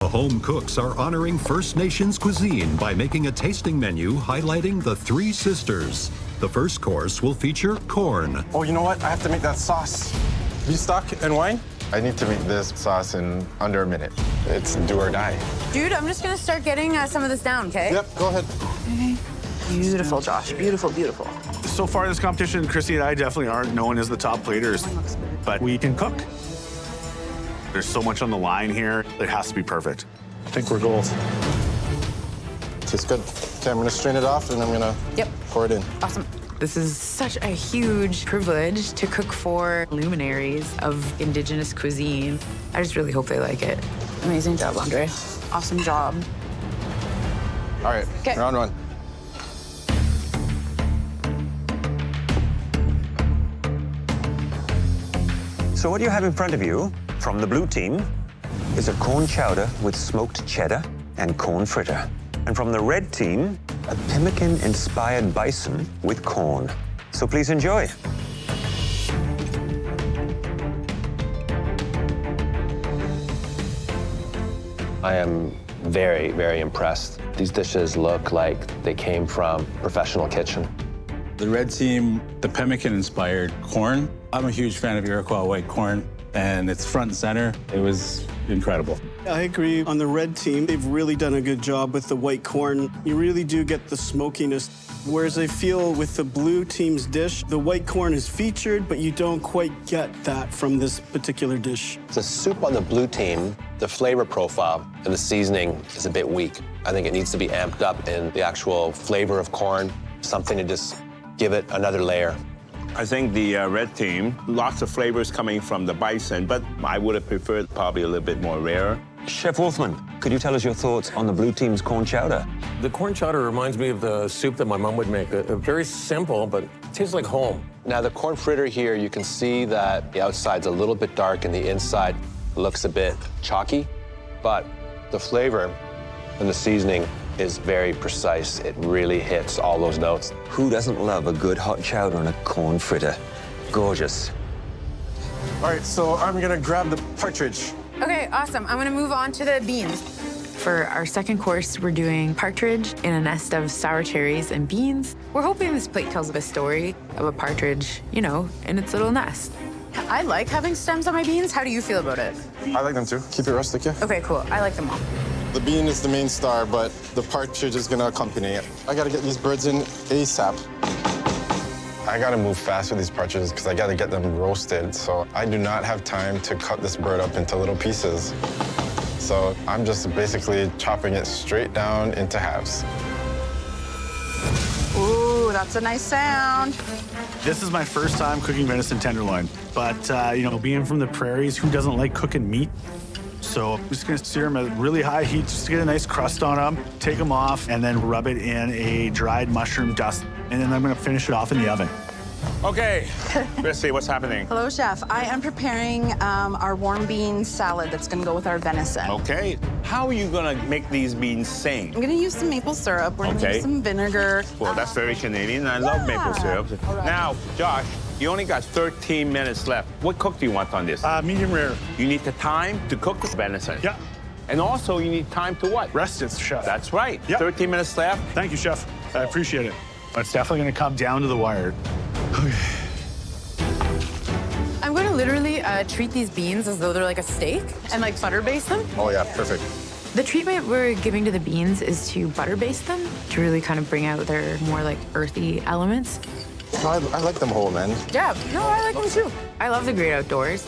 home cooks are honoring First Nations cuisine by making a tasting menu highlighting the Three Sisters. The first course will feature corn. Oh, you know what? I have to make that sauce. Beef stock and wine? I need to make this sauce in under a minute. It's do or die. Dude, I'm just gonna start getting some of this down, okay? Yep, go ahead. Okay. Beautiful, Josh. Beautiful, beautiful. So far in this competition, Chrissy and I definitely aren't known as the top platers, but we can cook. There's so much on the line here. It has to be perfect. I think we're gold. Tastes good. Okay, I'm gonna strain it off and I'm gonna pour it in. Awesome. This is such a huge privilege to cook for luminaries of Indigenous cuisine. I just really hope they like it. Amazing job, Andre. Awesome job. All right, round one. So what you have in front of you from the blue team is a corn chowder with smoked cheddar and corn fritter. And from the red team, a pemmican-inspired bison with corn. So please enjoy. I am very, very impressed. These dishes look like they came from a professional kitchen. The red team, the pemmican-inspired corn. I'm a huge fan of Iroquois white corn, and it's front and center. It was incredible. I agree. On the red team, they've really done a good job with the white corn. You really do get the smokiness. Whereas I feel with the blue team's dish, the white corn is featured, but you don't quite get that from this particular dish. The soup on the blue team, the flavor profile and the seasoning is a bit weak. I think it needs to be amped up in the actual flavor of corn, something to just give it another layer. I think the red team, lots of flavors coming from the bison, but I would have preferred probably a little bit more rare. Chef Wolfman, could you tell us your thoughts on the blue team's corn chowder? The corn chowder reminds me of the soup that my mom would make. Very simple, but it tastes like home. Now the corn fritter here, you can see that the outside's a little bit dark and the inside looks a bit chalky, but the flavor and the seasoning is very precise. It really hits all those notes. Who doesn't love a good hot chowder and a corn fritter? Gorgeous. All right, so I'm gonna grab the partridge. Okay, awesome. I'm gonna move on to the beans. For our second course, we're doing partridge in a nest of sour cherries and beans. We're hoping this plate tells a story of a partridge, you know, in its little nest. I like having stems on my beans. How do you feel about it? I like them too. Keep it rustic, yeah? Okay, cool. I like them all. The bean is the main star, but the partridge is gonna accompany it. I gotta get these birds in ASAP. I gotta move fast with these partridges because I gotta get them roasted, so I do not have time to cut this bird up into little pieces. So I'm just basically chopping it straight down into halves. Ooh, that's a nice sound. This is my first time cooking venison tenderloin, but you know, being from the prairies, who doesn't like cooking meat? So I'm just gonna sear them at really high heat just to get a nice crust on them, take them off, and then rub it in a dried mushroom dust. And then I'm gonna finish it off in the oven. Okay, Chrissy, what's happening? Hello, Chef. I am preparing our warm bean salad that's gonna go with our venison. Okay, how are you gonna make these beans sing? I'm gonna use some maple syrup. We're gonna use some vinegar. Well, that's very Canadian. I love maple syrup. Right. Now, Josh, you only got 13 minutes left. What cook do you want on this? Medium rare. You need the time to cook the venison. Yeah. And also, you need time to what? Rest it, Chef. That's right. Yep. 13 minutes left. Thank you, Chef. I appreciate it. It's definitely gonna come down to the wire. Okay. I'm going to literally treat these beans as though they're like a steak and like butter baste them. Oh yeah, perfect. The treatment we're giving to the beans is to butter baste them to really kind of bring out their more like earthy elements. No, I like them whole, man. Yeah, no, I like them too. I love the great outdoors.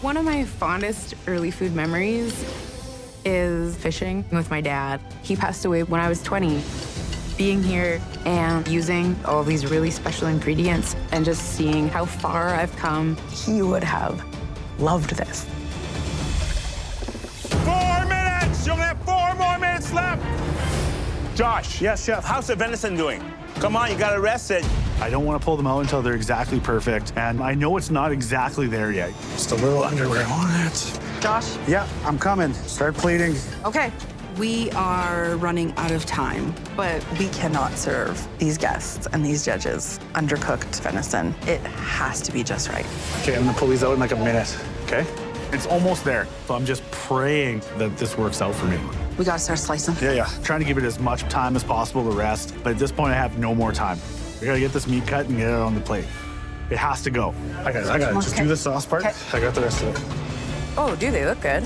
One of my fondest early food memories is fishing with my dad. He passed away when I was 20. Being here and using all these really special ingredients and just seeing how far I've come, he would have loved this. 4 minutes! You only have 4 more minutes left! Josh. Yes, Chef. How's the venison doing? Come on, you gotta rest it. I don't want to pull them out until they're exactly perfect, and I know it's not exactly there yet. Just a little underwear on it. Josh? Yeah, I'm coming. Start plating. Okay. We are running out of time, but we cannot serve these guests and these judges undercooked venison. It has to be just right. Okay, I'm gonna pull these out in like a minute, okay? It's almost there. So I'm just praying that this works out for me. We gotta start slicing. Yeah. Trying to give it as much time as possible to rest. But at this point, I have no more time. We gotta get this meat cut and get it on the plate. It has to go. I gotta just do the sauce part. Okay. I got the rest of it. Oh, do they look good?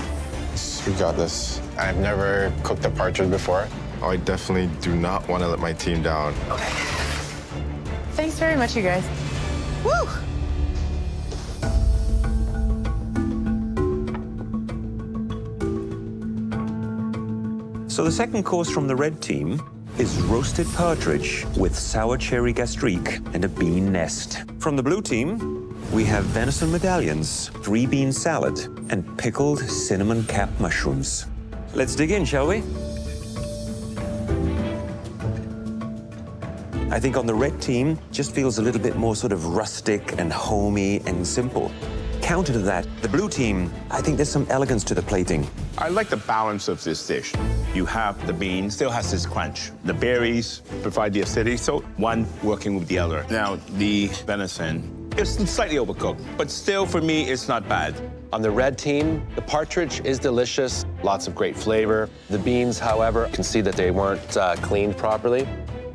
You got this. I've never cooked a partridge before. I definitely do not want to let my team down. Thanks very much, you guys. Woo! So the second course from the red team is roasted partridge with sour cherry gastrique and a bean nest. From the blue team, we have venison medallions, 3-bean salad, and pickled cinnamon cap mushrooms. Let's dig in, shall we? I think on the red team, just feels a little bit more sort of rustic and homey and simple. Counter to that, the blue team, I think there's some elegance to the plating. I like the balance of this dish. You have the bean, still has this crunch. The berries provide the acidity, so one working with the other. Now, the venison is slightly overcooked, but still, for me, it's not bad. On the red team, the partridge is delicious, lots of great flavor. The beans, however, you can see that they weren't cleaned properly,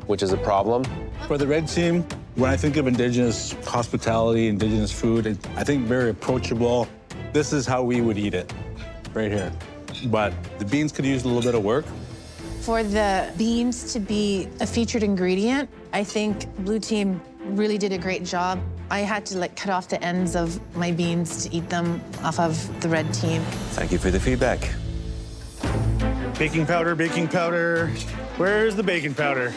which is a problem. For the red team, when I think of Indigenous hospitality, Indigenous food, I think very approachable. This is how we would eat it, right here. But the beans could use a little bit of work. For the beans to be a featured ingredient, I think Blue Team really did a great job. I had to cut off the ends of my beans to eat them off of the red team. Thank you for the feedback. Baking powder, baking powder. Where's the baking powder?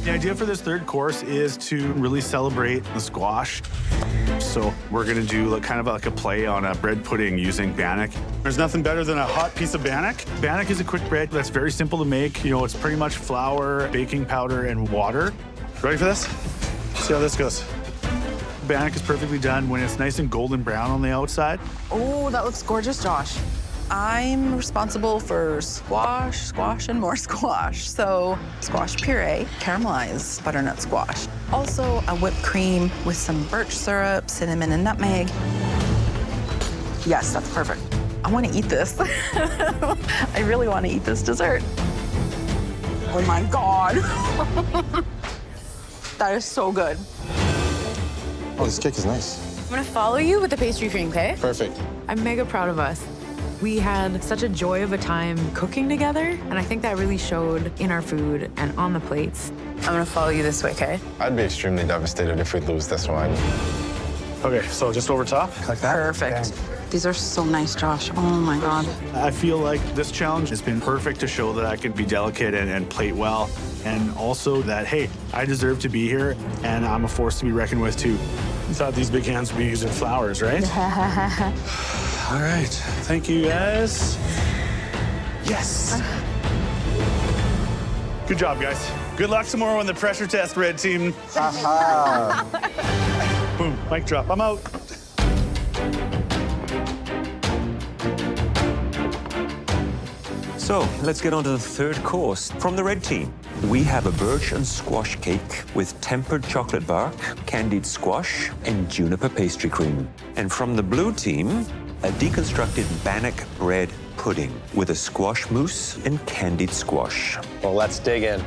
The idea for this third course is to really celebrate the squash. So we're gonna do kind of like a play on a bread pudding using bannock. There's nothing better than a hot piece of bannock. Bannock is a quick bread that's very simple to make. You know, it's pretty much flour, baking powder, and water. Ready for this? See how this goes. Bannock is perfectly done when it's nice and golden brown on the outside. Oh, that looks gorgeous, Josh. I'm responsible for squash, and more squash. So squash puree, caramelized butternut squash. Also a whipped cream with some birch syrup, cinnamon, and nutmeg. Yes, that's perfect. I want to eat this. I really want to eat this dessert. Oh my God. That is so good. Oh, this cake is nice. I'm gonna follow you with the pastry cream, okay? Perfect. I'm mega proud of us. We had such a joy of a time cooking together, and I think that really showed in our food and on the plates. I'm gonna follow you this way, okay? I'd be extremely devastated if we lose this one. Okay, so just over top, like that. Perfect. These are so nice, Josh. Oh my God. I feel like this challenge has been perfect to show that I can be delicate and plate well, and also that, hey, I deserve to be here, and I'm a force to be reckoned with, too. You thought these big hands would be using flowers, right? All right, thank you, guys. Yes. Good job, guys. Good luck tomorrow on the pressure test, red team. Boom, mic drop, I'm out. So let's get on to the third course. From the red team, we have a birch and squash cake with tempered chocolate bark, candied squash, and juniper pastry cream. And from the blue team, a deconstructed bannock bread pudding with a squash mousse and candied squash. Well, let's dig in.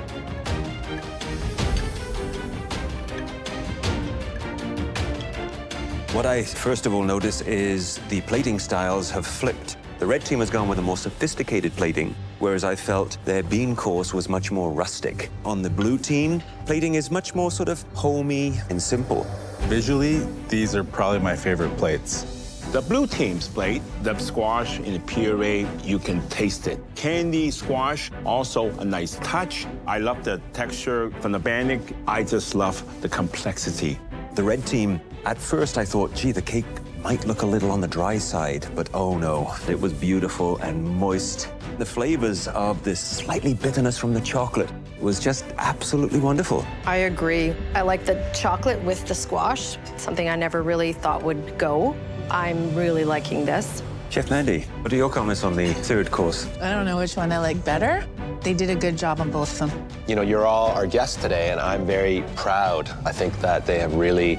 What I first of all notice is the plating styles have flipped. The red team has gone with a more sophisticated plating, whereas I felt their bean course was much more rustic. On the blue team, plating is much more sort of homey and simple. Visually, these are probably my favorite plates. The blue team's plate, the squash in the puree, you can taste it. Candy squash, also a nice touch. I love the texture from the bannock. I just love the complexity. The red team, at first I thought, gee, the cake might look a little on the dry side, but oh no, it was beautiful and moist. The flavors of this slightly bitterness from the chocolate was just absolutely wonderful. I agree. I like the chocolate with the squash, something I never really thought would go. I'm really liking this. Chef Mandy, what are your comments on the third course? I don't know which one I like better. They did a good job on both of them. You know, you're all our guests today, and I'm very proud. I think that they have really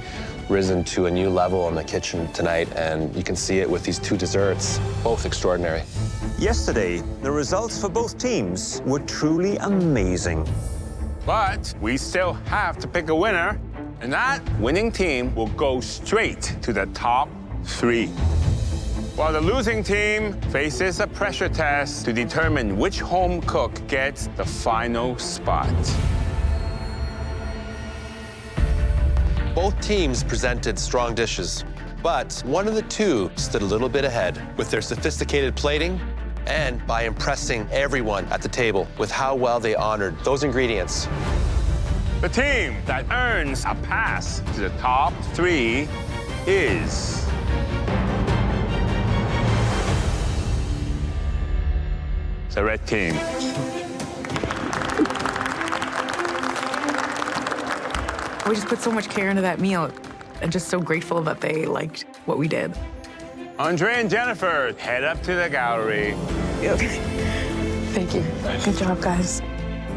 risen to a new level in the kitchen tonight, and you can see it with these two desserts, both extraordinary. Yesterday, the results for both teams were truly amazing. But we still have to pick a winner, and that winning team will go straight to the top 3. While the losing team faces a pressure test to determine which home cook gets the final spot. Both teams presented strong dishes, but one of the two stood a little bit ahead with their sophisticated plating and by impressing everyone at the table with how well they honored those ingredients. The team that earns a pass to the top 3 is the red team. We just put so much care into that meal and just so grateful that they liked what we did. Andre and Jennifer, head up to the gallery. Thank you. Good job, guys.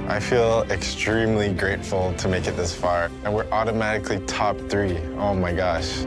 I feel extremely grateful to make it this far, and we're automatically top 3. Oh my gosh.